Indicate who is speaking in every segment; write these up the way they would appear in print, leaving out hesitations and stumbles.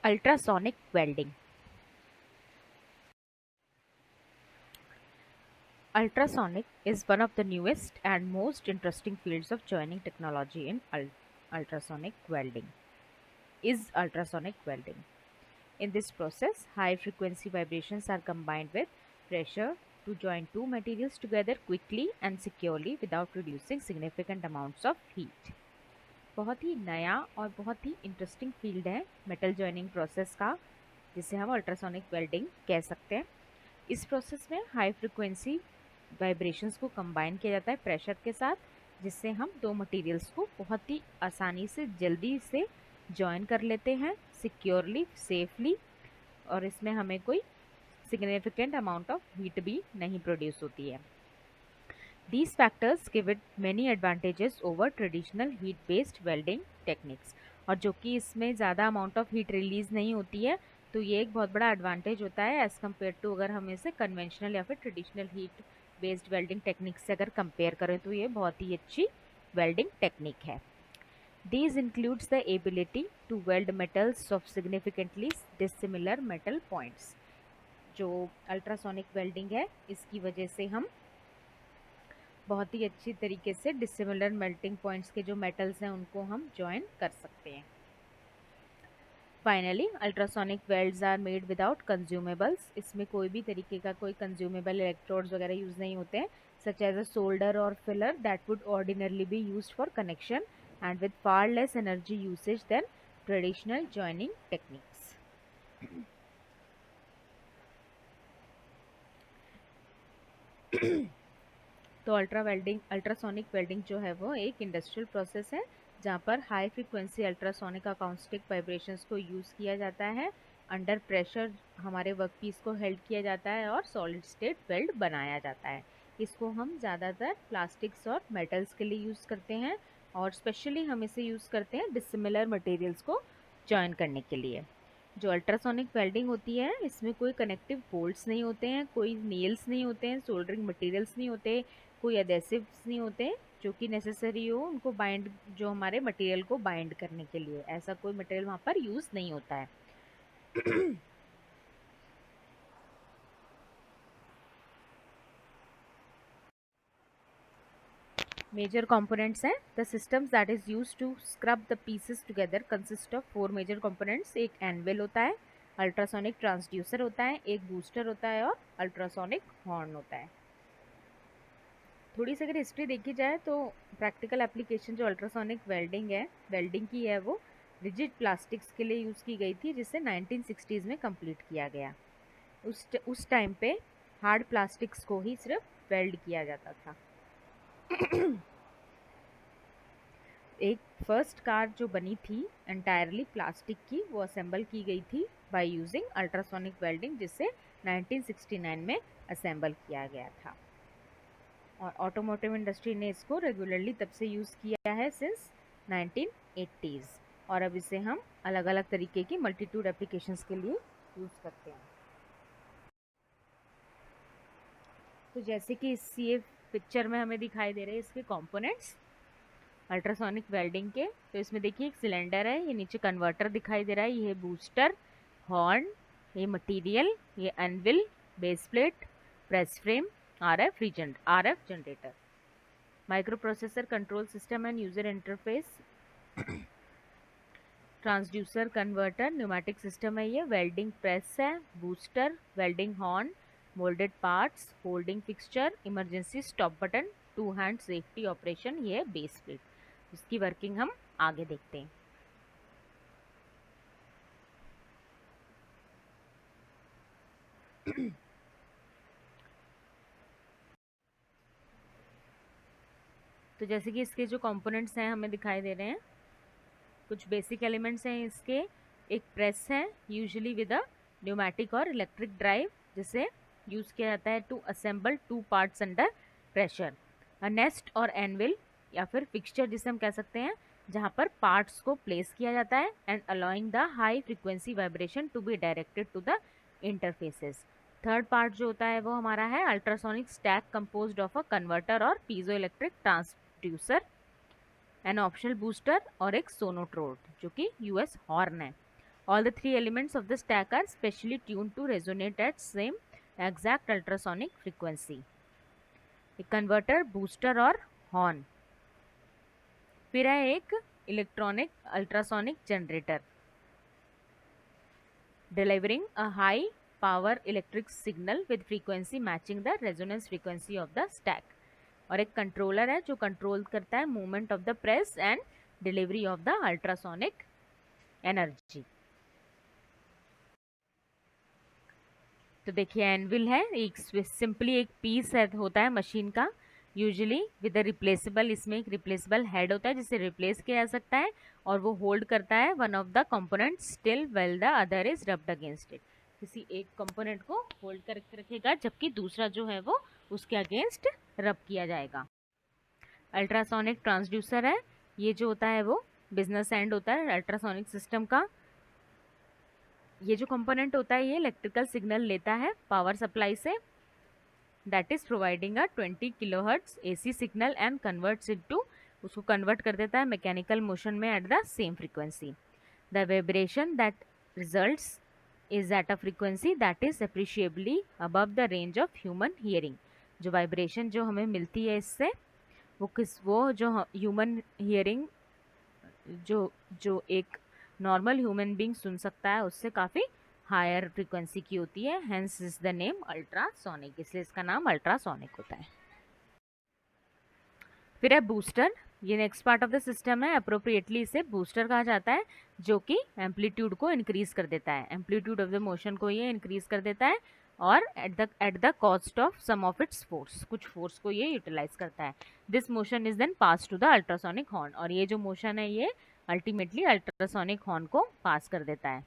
Speaker 1: Ultrasonic welding. Ultrasonic is one of the newest and most interesting fields of joining technology in ultrasonic welding. Is ultrasonic welding. In this process, high frequency vibrations are combined with pressure to join two materials together quickly and securely without producing significant amounts of heat. बहुत ही नया और बहुत ही interesting field है metal joining process का, जिसे हम ultrasonic welding कह सकते हैं। इस प्रोसेस में हाई फ्रिक्वेंसी वाइब्रेशंस को कंबाइन किया जाता है प्रेशर के साथ, जिससे हम दो मटेरियल्स को बहुत ही आसानी से जल्दी से जॉइन कर लेते हैं सिक्योरली, सेफली, और इसमें हमें कोई सिग्निफिकेंट अमाउंट ऑफ हीट भी नहीं प्रोड्यूस होती है। These factors give it many advantages over traditional heat based welding techniques, और जो कि इसमें ज़्यादा अमाउंट ऑफ हीट रिलीज नहीं होती है, तो ये एक बहुत बड़ा एडवांटेज होता है एज़ कम्पेयर टू अगर हम इसे कन्वेंशनल या फिर traditional heat based welding technique से अगर कंपेयर करें तो ये बहुत ही अच्छी वेल्डिंग टेक्निक है। These includes the ability to weld metals of significantly dissimilar metal points. जो अल्ट्रासोनिक वेल्डिंग है इसकी वजह से हम बहुत ही अच्छी तरीके से डिसिमिलर मेल्टिंग पॉइंट्स के जो मेटल्स हैं उनको हम जॉइन कर सकते हैं। Finally ultrasonic welds are made without consumables. इसमें कोई भी तरीके का कोई कंज्यूमेबल इलेक्ट्रोड्स वगैरह यूज़ नहीं होते हैं, such as a solder or filler that would ordinarily be used for connection and with far less energy usage than traditional joining techniques. तो अल्ट्रासोनिक वेल्डिंग जो है वो एक इंडस्ट्रियल प्रोसेस है जहाँ पर high frequency ultrasonic acoustic vibrations को use किया जाता है। अंडर प्रेशर हमारे वर्कपीस को हेल्ड किया जाता है और सॉलिड स्टेट वेल्ड बनाया जाता है। इसको हम ज़्यादातर प्लास्टिक्स और मेटल्स के लिए यूज़ करते हैं, और स्पेशली हम इसे यूज़ करते हैं डिसिमिलर मटेरियल्स को जॉइन करने के लिए। जो अल्ट्रासोनिक वेल्डिंग होती है इसमें कोई कनेक्टिव बोल्ट्स नहीं होते हैं, कोई नेल्स नहीं होते हैं, सोल्डरिंग मटेरियल्स नहीं होते, कोई एडेसिव्स नहीं होते जो कि नेसेसरी हो उनको बाइंड, जो हमारे मटेरियल को बाइंड करने के लिए, ऐसा कोई मटेरियल वहाँ पर यूज़ नहीं होता है। मेजर कंपोनेंट्स हैं। The systems that is used to scrub the pieces together consist of 4 major components. एक एनवेल होता है, अल्ट्रासोनिक ट्रांसड्यूसर होता है, एक बूस्टर होता है और अल्ट्रासोनिक हॉर्न होता है। थोड़ी सी अगर हिस्ट्री देखी जाए तो प्रैक्टिकल एप्लीकेशन जो अल्ट्रासोनिक वेल्डिंग की है वो रिजिड प्लास्टिक्स के लिए यूज़ की गई थी, जिसे 1960s में कंप्लीट किया गया। उस टाइम पे हार्ड प्लास्टिक्स को ही सिर्फ वेल्ड किया जाता था। एक फर्स्ट कार जो बनी थी एंटायरली प्लास्टिक की, वो असेंबल की गई थी बाय यूजिंग अल्ट्रासोनिक वेल्डिंग, जिसे 1969 में असेंबल किया गया था। और ऑटोमोटिव इंडस्ट्री ने इसको रेगुलरली तब से यूज़ किया है सिंस 1980s, और अब इसे हम अलग अलग तरीके की मल्टीट्यूड एप्लीकेशंस के लिए यूज़ करते हैं। तो जैसे कि इस ये पिक्चर में हमें दिखाई दे रहे हैं इसके कंपोनेंट्स अल्ट्रासोनिक वेल्डिंग के। तो इसमें देखिए एक सिलेंडर है, ये नीचे कन्वर्टर दिखाई दे रहा है, ये बूस्टर, हॉर्न, ये मटेरियल, ये anvil, base plate, press frame, RF generator, micro processor, control system and user interface, transducer, converter, pneumatic system है, ये वेल्डिंग प्रेस है, booster, welding horn, molded parts, holding fixture, emergency stop button, two hand safety operation, ये है base plate. इसकी working हम आगे देखते हैं। तो जैसे कि इसके जो कंपोनेंट्स हैं हमें दिखाई दे रहे हैं, कुछ बेसिक एलिमेंट्स हैं इसके। एक प्रेस है usually with a pneumatic or electric drive, जिसे यूज़ किया जाता है to assemble two parts under pressure. A nest or anvil या फिर फिक्सचर जिसे हम कह सकते हैं, जहाँ पर पार्ट्स को प्लेस किया जाता है and allowing the high frequency vibration to be directed to the interfaces. Third part जो होता है वो हमारा है ultrasonic stack composed of a converter और piezo electric transducer, an optional booster और एक सोनोट्रोड जो कि यूएस हॉर्न है। All the three elements of the stack are specially tuned to resonate at same exact ultrasonic frequency. एक converter, booster और horn. फिर है एक electronic ultrasonic generator, delivering a high power electric signal with frequency matching the resonance frequency of the stack. और एक controller है जो control करता है movement of the press and delivery of the ultrasonic energy. तो देखिए एनविल है, एक सिंपली एक पीस होता है मशीन का, यूजुअली विद अ रिप्लेसेबल, इसमें एक रिप्लेसेबल हेड होता है जिसे रिप्लेस किया जा सकता है और वो होल्ड करता है one of the component still well the other is rubbed against it. किसी एक कंपोनेंट को होल्ड करके रखेगा जबकि दूसरा जो है वो उसके अगेंस्ट रब किया जाएगा. अल्ट्रासोनिक ट्रांसड्यूसर है, ये जो होता है वो बिजनेस एंड होता है अल्ट्रासोनिक सिस्टम का. ये जो कंपोनेंट होता है ये इलेक्ट्रिकल सिग्नल लेता है पावर सप्लाई से, that is providing a 20 kilohertz AC signal and converts it to, उसको कन्वर्ट कर देता है मैकेनिकल मोशन में at the same frequency. The vibration that results is at a frequency that is appreciably above the range of human hearing. जो vibration जो हमें मिलती है इससे वो जो ह्यूमन हियरिंग जो एक नॉर्मल ह्यूमन बीइंग सुन सकता है उससे काफ़ी हायर फ्रीक्वेंसी की होती है, hence is the name ultrasonic, इसलिए इसका नाम अल्ट्रासोनिक होता है. फिर है बूस्टर, ये next part of the system है, अप्रोप्रिएटली इसे बूस्टर कहा जाता है जो कि एम्पलीट्यूड को इंक्रीज कर देता है, एम्पलीट्यूड ऑफ द मोशन को ये इंक्रीज कर देता है और at the cost of some of its force, कुछ फोर्स को ये यूटिलाइज करता है. This motion is then pass to the ultrasonic horn, और ये जो मोशन है ये अल्टीमेटली अल्ट्रासोनिक हॉर्न को पास कर देता है.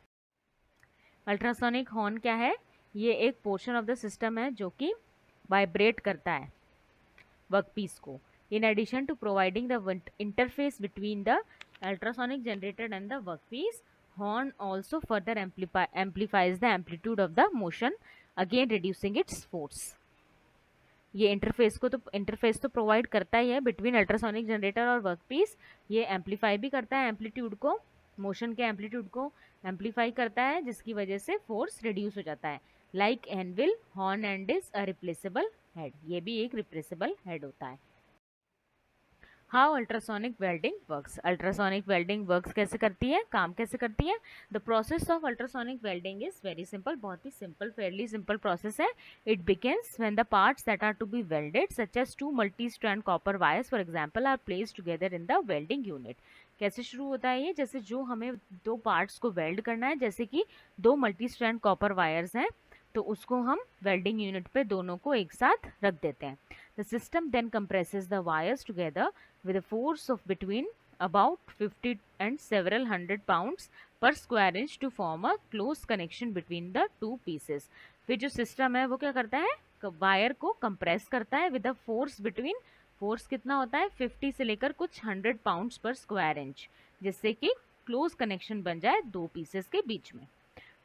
Speaker 1: अल्ट्रासोनिक हॉर्न क्या है, ये एक पोर्शन ऑफ द सिस्टम है जो कि वाइब्रेट करता है वर्कपीस को. In addition to providing the interface between the ultrasonic generator and the workpiece, horn also further amplifies the amplitude of the motion, again reducing its force. ये interface तो provide करता ही है बिटवीन अल्ट्रासोनिक जनरेटर और workpiece, ये amplify भी करता है एम्पलीट्यूड को, मोशन के एम्पलीट्यूड को एम्पलीफाई करता है जिसकी वजह से फोर्स रिड्यूस हो जाता है. Like anvil, horn and is a replaceable head, ये भी एक रिप्लेसेबल हेड होता है. How ultrasonic welding works, ultrasonic welding works कैसे करती है, काम कैसे करती है. The process of ultrasonic welding is very simple, बहुत ही सिंपल, फेयरली सिंपल प्रोसेस है. It begins when the parts that are to be welded such as two multi strand copper wires for example are placed together in the welding unit. कैसे शुरू होता है ये, जैसे जो हमें दो पार्ट्स को वेल्ड करना है, जैसे कि दो मल्टी स्ट्रैंड कॉपर वायर्स हैं तो उसको हम वेल्डिंग यूनिट पे दोनों को एक साथ रख देते हैं. The system then compresses the wires together with a force of between about 50 and several hundred pounds per square inch to form a close connection between the two pieces. फिर जो सिस्टम है वो क्या करता है, वायर को compress करता है with a force between, force कितना होता है 50 से लेकर कुछ 100 पाउंड्स पर स्क्वायर इंच, जिससे कि क्लोज कनेक्शन बन जाए दो पीसेस के बीच में.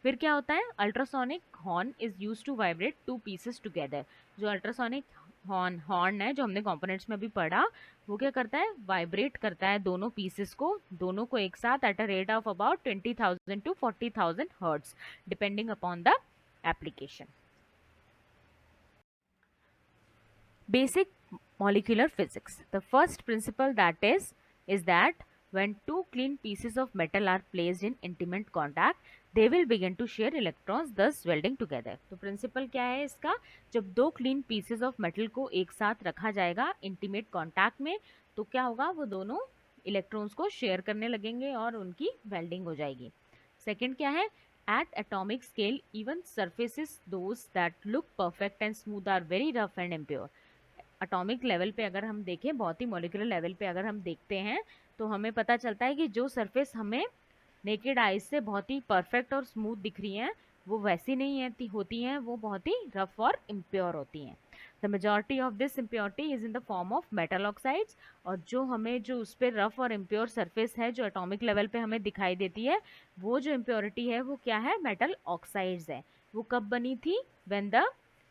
Speaker 1: फिर क्या होता है, ultrasonic horn is use to vibrate two pieces together. जो अल्ट्रासोनिक हॉर्न है जो हमने कंपोनेंट्स में भी पढ़ा, वो क्या करता है, वाइब्रेट करता है दोनों पीसेस को, दोनों को एक साथ at a rate of about 20,000 to 40,000 hertz depending upon the application. Basic molecular physics. The first principle that is that when two clean pieces of metal are placed in intimate contact, they will begin to share electrons, thus welding together. तो principal क्या है इसका, जब दो clean pieces of metal को एक साथ रखा जाएगा इंटीमेट कॉन्टैक्ट में तो क्या होगा, वो दोनों इलेक्ट्रॉन्स को शेयर करने लगेंगे और उनकी वेल्डिंग हो जाएगी. सेकेंड क्या है, at atomic scale even surfaces those that look perfect and smooth are very rough and impure. Atomic level पे अगर हम देखें, बहुत ही मॉलिक्यूलर लेवल पे अगर हम देखते हैं तो हमें पता चलता है कि जो सरफेस हमें नेकेड आइज से बहुत ही परफेक्ट और स्मूथ दिख रही हैं वो वैसी नहीं होती हैं, वो बहुत ही रफ और इम्प्योर होती हैं. The majority of this impurity is in the form of metal oxides. और जो हमें जो उस पर रफ और इम्प्योर सरफेस है जो एटॉमिक लेवल पे हमें दिखाई देती है, वो जो इम्प्योरिटी है वो क्या है, मेटल ऑक्साइड्स है. वो कब बनी थी, when the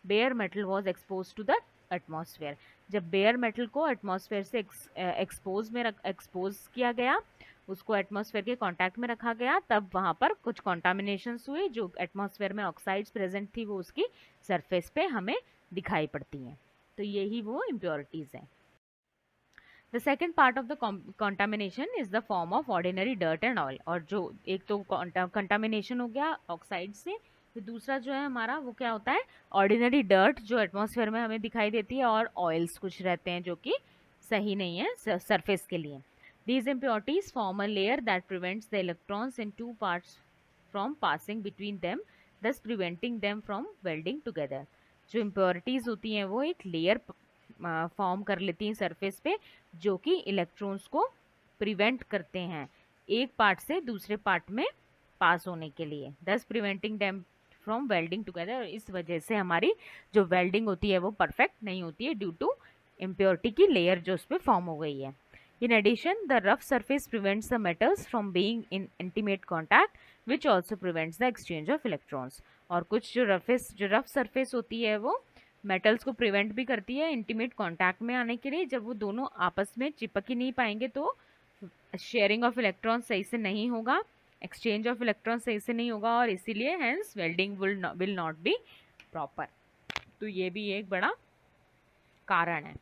Speaker 1: bare metal was expose to the atmosphere. जब बेयर मेटल को एटमॉस्फेयर से एक्सपोज किया गया उसको एटमॉस्फेयर के कांटेक्ट में रखा गया, तब वहाँ पर कुछ कॉन्टामिनेशंस हुई, जो एटमॉस्फेयर में ऑक्साइड्स प्रेजेंट थी वो उसकी सरफेस पे हमें दिखाई पड़ती हैं। तो यही वो इम्प्योरिटीज़ हैं। The second part of the contamination is the form of ordinary dirt and oil. और जो एक तो कंटामिनेशन हो गया ऑक्साइड से, फिर दूसरा जो है हमारा वो क्या होता है, ऑर्डिनरी डर्ट जो एटमॉस्फेयर में हमें दिखाई देती है, और ऑयल्स कुछ रहते हैं जो कि सही नहीं है सरफेस के लिए। These impurities form a layer that prevents the electrons in two parts from passing between them, thus preventing them from welding together. जो impurities होती हैं वो एक लेयर फॉर्म कर लेती हैं सरफेस पे, जो कि इलेक्ट्रॉन्स को प्रिवेंट करते हैं एक पार्ट से दूसरे पार्ट में पास होने के लिए, thus preventing them from welding together। इस वजह से हमारी जो वेल्डिंग होती है वो परफेक्ट नहीं होती है, ड्यू टू इम्प्योरिटी की लेयर जो उस पर फॉर्म हो गई है। In addition, the rough surface prevents the metals from being in intimate contact, which also prevents the exchange of electrons। और कुछ जो रफ सरफेस होती है वो मेटल्स को प्रिवेंट भी करती है इंटीमेट कांटेक्ट में आने के लिए। जब वो दोनों आपस में चिपक ही नहीं पाएंगे तो शेयरिंग ऑफ इलेक्ट्रॉन सही से नहीं होगा, एक्सचेंज ऑफ इलेक्ट्रॉन सही से नहीं होगा, और इसीलिए hence welding will not be proper. तो ये भी एक बड़ा कारण है।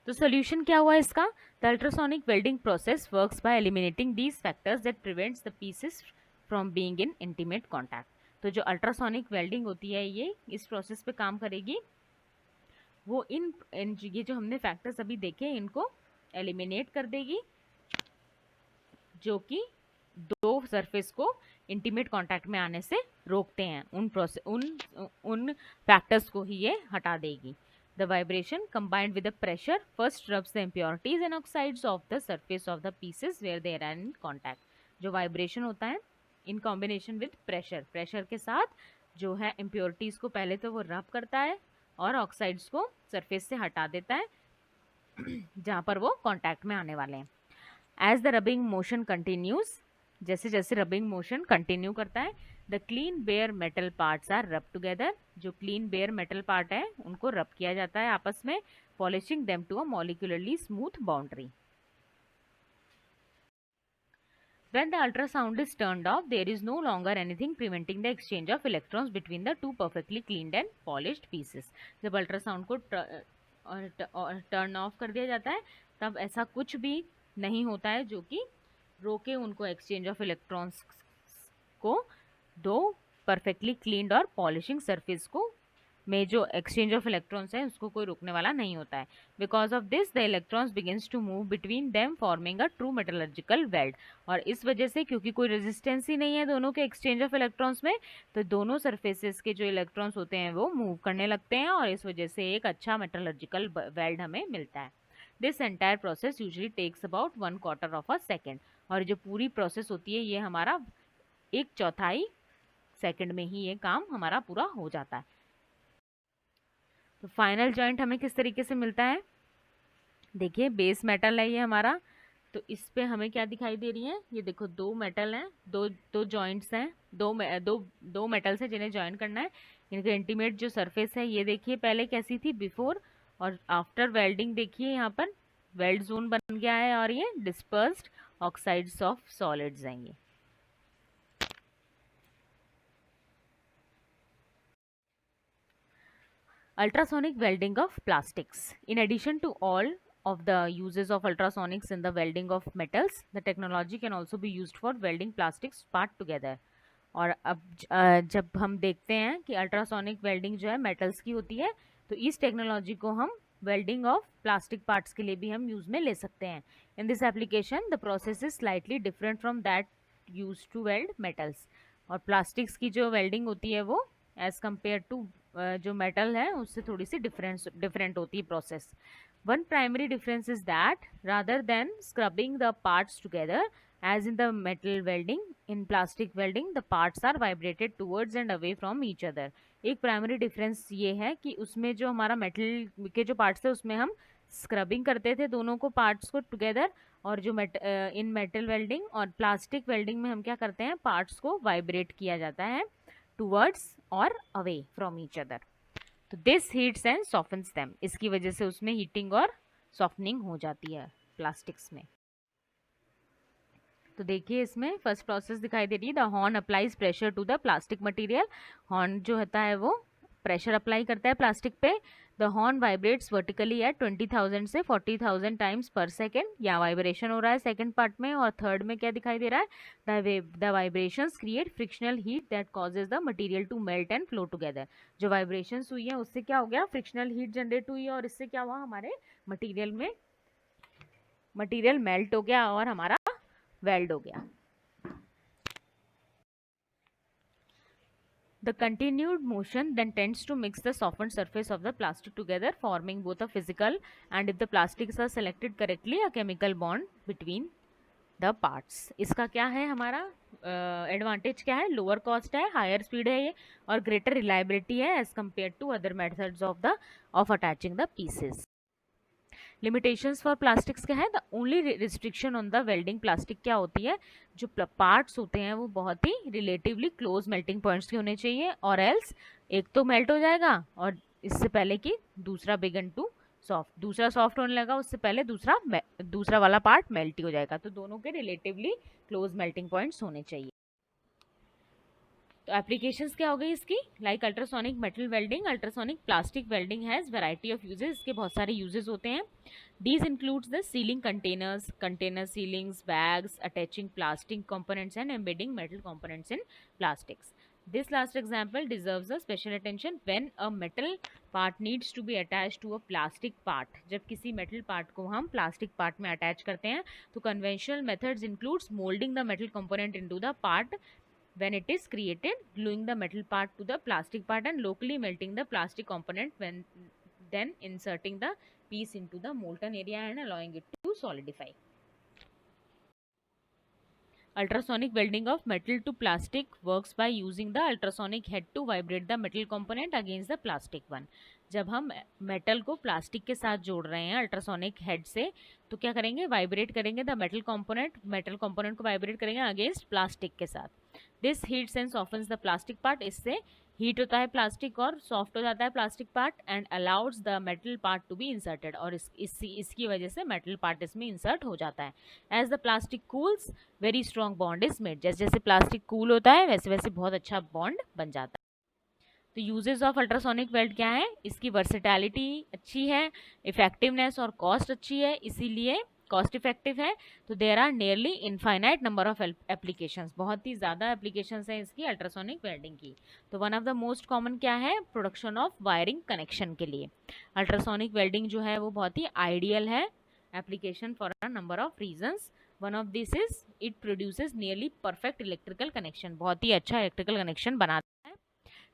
Speaker 1: तो सोल्यूशन क्या हुआ इसका? The ultrasonic welding process works by eliminating these factors that prevents the pieces from being in intimate contact. तो जो अल्ट्रासोनिक वेल्डिंग होती है ये इस प्रोसेस पे काम करेगी, वो इन ये जो हमने फैक्टर्स अभी देखे इनको एलिमिनेट कर देगी, जो कि दो सरफेस को इंटीमेट कांटेक्ट में आने से रोकते हैं। उन फैक्टर्स को ही ये हटा देगी। The vibration combined with the pressure first rubs the impurities and oxides off the surface of the pieces where they are in contact। जो वाइब्रेशन होता है इन कॉम्बिनेशन विद प्रेशर के साथ जो है impurities को पहले तो वो रब करता है और ऑक्साइड्स को सरफेस से हटा देता है जहाँ पर वो कांटेक्ट में आने वाले हैं। As the rubbing motion continues, जैसे जैसे रबिंग मोशन कंटिन्यू करता है, the clean bare metal parts are rub together. जो क्लीन बेयर मेटल पार्ट है उनको रब किया जाता है आपस में, polishing them to a molecularly smooth boundary. When the ultrasound is turned off, there is no longer anything preventing the exchange of electrons between the two perfectly cleaned and polished pieces। जब ultrasound को turn off कर दिया जाता है तब ऐसा कुछ भी नहीं होता है जो कि रोके उनको एक्सचेंज ऑफ इलेक्ट्रॉन्स को दो परफेक्टली क्लीन्ड और पॉलिशिंग सरफेस को में जो एक्सचेंज ऑफ इलेक्ट्रॉन्स है उसको कोई रोकने वाला नहीं होता है। Because of this the electrons begins to move between them forming a true metallurgical weld. और इस वजह से क्योंकि कोई रेजिस्टेंस ही नहीं है दोनों के एक्सचेंज ऑफ इलेक्ट्रॉन्स में, तो दोनों सरफेसेस के जो इलेक्ट्रॉन्स होते हैं वो मूव करने लगते हैं और इस वजह से एक अच्छा मेटलर्जिकल वेल्ड हमें मिलता है। This entire process usually takes about 1/4 of a second. और जो पूरी प्रोसेस होती है ये हमारा 1/4 सेकेंड में ही ये काम हमारा पूरा हो जाता है। तो फाइनल जॉइंट हमें किस तरीके से मिलता है, देखिए बेस मेटल है ये हमारा, तो इस पे हमें क्या दिखाई दे रही है, ये देखो दो मेटल हैं, दो जॉइंट्स हैं, दो मेटल्स हैं जिन्हें ज्वाइन करना है। इनका इंटीमेट जो सरफेस है ये देखिए पहले कैसी थी बिफोर और आफ्टर वेल्डिंग, देखिए यहाँ पर वेल्ड जोन बन गया है और ये डिस्पर्स्ड ऑक्साइड्स ऑफ सॉलिड्स हैं ये। Ultrasonic welding of plastics. In addition to all of the uses of ultrasonics in the welding of metals, the technology can also be used for welding plastics part together। और अब जब हम देखते हैं कि ultrasonic welding जो है metals की होती है, तो इस टेक्नोलॉजी को हम वेल्डिंग ऑफ प्लास्टिक पार्ट्स के लिए भी हम यूज में ले सकते हैं। In this application the process is slightly different from that use to weld metals. और प्लास्टिक्स की जो वेल्डिंग होती है वो एज कम्पेयर टू जो मेटल है उससे थोड़ी सी डिफरेंट होती है process. One primary difference is that rather than scrubbing the parts together as in the metal welding, in plastic welding the parts are vibrated towards and away from each other। एक primary difference ये है कि उसमें जो हमारा metal के जो parts थे उसमें हम स्क्रबिंग करते थे दोनों को पार्ट्स को टुगेदर, और जो इन मेटल वेल्डिंग और प्लास्टिक वेल्डिंग में हम क्या करते हैं पार्ट्स को वाइब्रेट किया जाता है टूवर्ड्स और अवे फ्रॉम ईच अदर। तो this heats and softens them, इसकी वजह से उसमें हीटिंग और सॉफ्टनिंग हो जाती है प्लास्टिक्स में। तो देखिए इसमें फर्स्ट प्रोसेस दिखाई दे रही है, the horn applies pressure to the plastic material. Horn जो होता है वो प्रेशर अप्लाई करता है प्लास्टिक पे। The horn vibrates vertically at 20,000 से 40,000 टाइम्स पर सेकेंड। या वाइब्रेशन हो रहा है सेकेंड पार्ट में। और थर्ड में क्या दिखाई दे रहा है, the vibrations create frictional heat that causes the material to melt and flow together. जो वाइब्रेशंस हुई है उससे क्या हो गया, फ्रिक्शनल हीट जनरेट हुई है और इससे क्या हुआ, हमारे मटेरियल मेल्ट हो गया और हमारा वेल्ड हो गया। The continued motion then tends to mix the softened surface of the plastic together, forming both a physical and, if the plastics are selected correctly, a chemical bond between the parts. इसका क्या है हमारा advantage क्या है, lower cost है, higher speed है ये, और ग्रेटर रिलायबिलिटी है as compare to other methods of attaching the pieces. Limitations for plastics क्या है, the only restriction on the welding plastic क्या होती है, जो पार्ट्स होते हैं वो बहुत ही रिलेटिवली क्लोज मेल्टिंग पॉइंट्स के होने चाहिए, और एल्स एक तो मेल्ट हो जाएगा और इससे पहले कि दूसरा बिगन टू सॉफ्ट, दूसरा सॉफ्ट होने लगा उससे पहले दूसरा वाला पार्ट मेल्ट ही हो जाएगा। तो दोनों के रिलेटिवली क्लोज मेल्टिंग पॉइंट्स होने चाहिए। तो एप्लीकेशंस क्या हो गई इसकी, like ultrasonic metal welding, ultrasonic plastic welding has variety of uses. इसके बहुत सारे यूजेस होते हैं। These includes the sealing containers, container sealings, bags, attaching plastic components and embedding metal components in plastics. This last example deserves a special attention when a metal part needs to be attached to a plastic part. जब किसी metal part को हम plastic part में attach करते हैं तो conventional methods includes molding the metal component into the part when it is created, gluing the metal part to the plastic part and locally melting the plastic component, when then inserting the piece into the molten area and allowing it to solidify. Ultrasonic welding of metal to plastic works by using the ultrasonic head to vibrate the metal component against the plastic one. जब हम metal को plastic के साथ जोड़ रहे हैं ultrasonic head से, तो क्या करेंगे, वाइब्रेट करेंगे द मेटल कंपोनेंट को वाइब्रेट करेंगे अगेंस्ट प्लास्टिक के साथ। This heat and softens the plastic part, इससे हीट होता है प्लास्टिक और सॉफ्ट हो जाता है plastic part, and allows the metal part to be inserted, और इसकी वजह से मेटल पार्ट इसमें इंसर्ट हो जाता है। As the plastic cools very strong bond is made, जैसे जैसे प्लास्टिक कूल होता है वैसे वैसे बहुत अच्छा बॉन्ड बन जाता है। तो यूजेस ऑफ अल्ट्रासोनिक वेल्ड क्या है, इसकी वर्सेटैलिटी अच्छी है, इफेक्टिवनेस और कॉस्ट अच्छी है, इसीलिए कॉस्ट इफेक्टिव है। तो there are nearly infinite number of applications, बहुत ही ज़्यादा एप्लीकेशंस हैं इसकी अल्ट्रासोनिक वेल्डिंग की। तो one of the most common क्या है, प्रोडक्शन ऑफ वायरिंग कनेक्शन के लिए अल्ट्रासोनिक वेल्डिंग जो है वो बहुत ही आइडियल है application for a number of reasons. One of this is it produces nearly perfect electrical connection, बहुत ही अच्छा इलेक्ट्रिकल कनेक्शन बनाता है।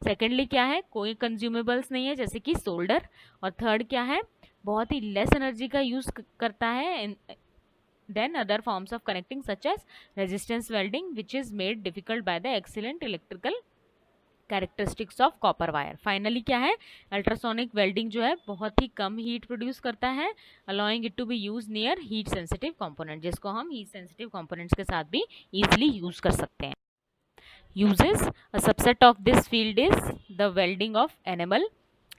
Speaker 1: सेकेंडली क्या है, कोई कंज्यूमेबल्स नहीं है जैसे कि सोल्डर। और थर्ड क्या है, बहुत ही लेस एनर्जी का यूज करता है than other forms of connecting such as resistance welding which is made difficult by the excellent electrical characteristics of copper wire. Finally क्या है, अल्ट्रासोनिक वेल्डिंग जो है बहुत ही कम हीट प्रोड्यूस करता है, allowing it to be use near heat sensitive component, जिसको हम heat sensitive components के साथ भी इजीली यूज कर सकते हैं। Uses, a subset of this field is the welding of enamel,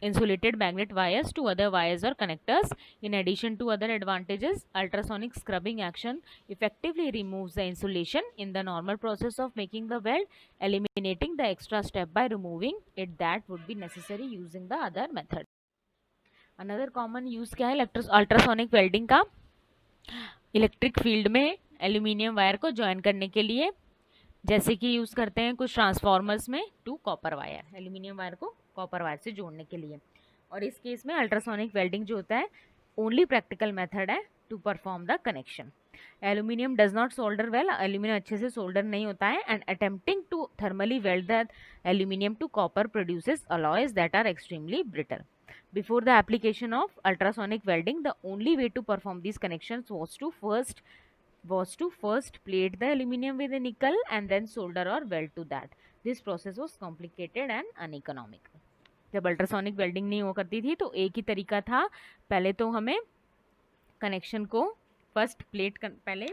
Speaker 1: insulated magnet wires to other wires or connectors. In addition to other advantages, ultrasonic scrubbing action effectively removes the insulation in the normal process of making the weld, eliminating the extra step by removing it that would be necessary using the other method. Another common use क्या है ultrasonic welding का, electric field में aluminium wire को join करने के लिए, जैसे कि यूज़ करते हैं कुछ ट्रांसफॉर्मर्स में to copper wire, aluminium wire को कॉपर वायर से जोड़ने के लिए। और इस केस में अल्ट्रासोनिक वेल्डिंग जो होता है ओनली प्रैक्टिकल मेथड है to perform the connection. Aluminium does not solder well, aluminium अच्छे से सोल्डर नहीं होता है, and attempting to thermally weld the aluminium to copper produces alloys that are extremely brittle. Before the application of ultrasonic welding, the only way to perform these connections was to first plate the aluminum with a nickel and then solder or weld to that. This process was complicated and uneconomical. जब ultrasonic welding नहीं हो करती थी तो एक ही तरीका था, पहले तो हमें कनेक्शन को फर्स्ट प्लेट पहले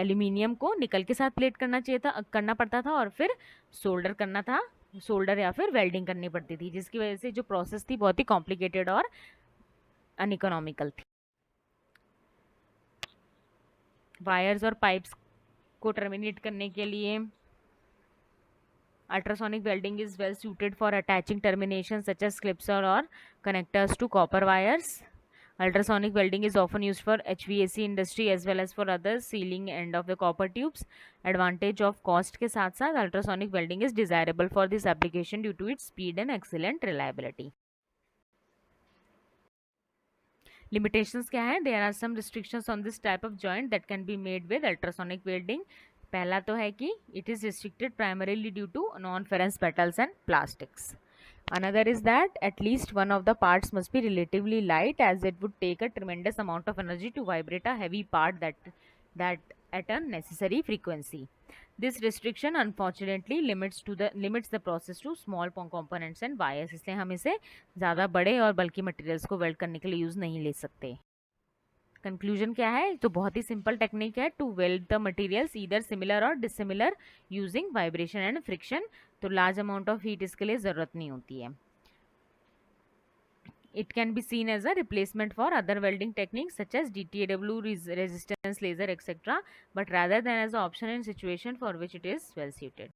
Speaker 1: एल्यूमिनियम को निकल के साथ प्लेट करना पड़ता था और फिर सोल्डर या फिर वेल्डिंग करनी पड़ती थी, जिसकी वजह से जो प्रोसेस थी बहुत ही कॉम्प्लिकेटेड और अनइकोनॉमिकल थी। वायर्स और पाइप्स को टर्मिनेट करने के लिए ultrasonic welding is well suited for attaching terminations such as clips or connectors to copper wires. Ultrasonic welding is often used for HVAC industry as well as for other sealing end of the copper tubes. Advantage of cost के साथ साथ ultrasonic welding is desirable for this application due to its speed and excellent reliability. Limitations क्या है? There are some restrictions on this type of joint that can be made with ultrasonic welding. पहला तो है कि it is restricted primarily due to non-ferrous metals and plastics. Another is that at least one of the parts must be relatively light, as it would take a tremendous amount of energy to vibrate a heavy part that at a necessary frequency. This restriction unfortunately limits the process to small components and wires. इसलिए हम इसे ज़्यादा बड़े और बल्कि materials को weld करने के लिए यूज़ नहीं ले सकते. कंक्लूजन क्या है? तो बहुत ही सिंपल टेक्निक है to weld the materials either similar और dissimilar using vibration and friction. तो लार्ज अमाउंट ऑफ हीट इसके लिए ज़रूरत नहीं होती है. It can be seen as a replacement for other welding techniques such as DTAW, resistance laser, etc., but rather than as an option in situation for which it is well suited.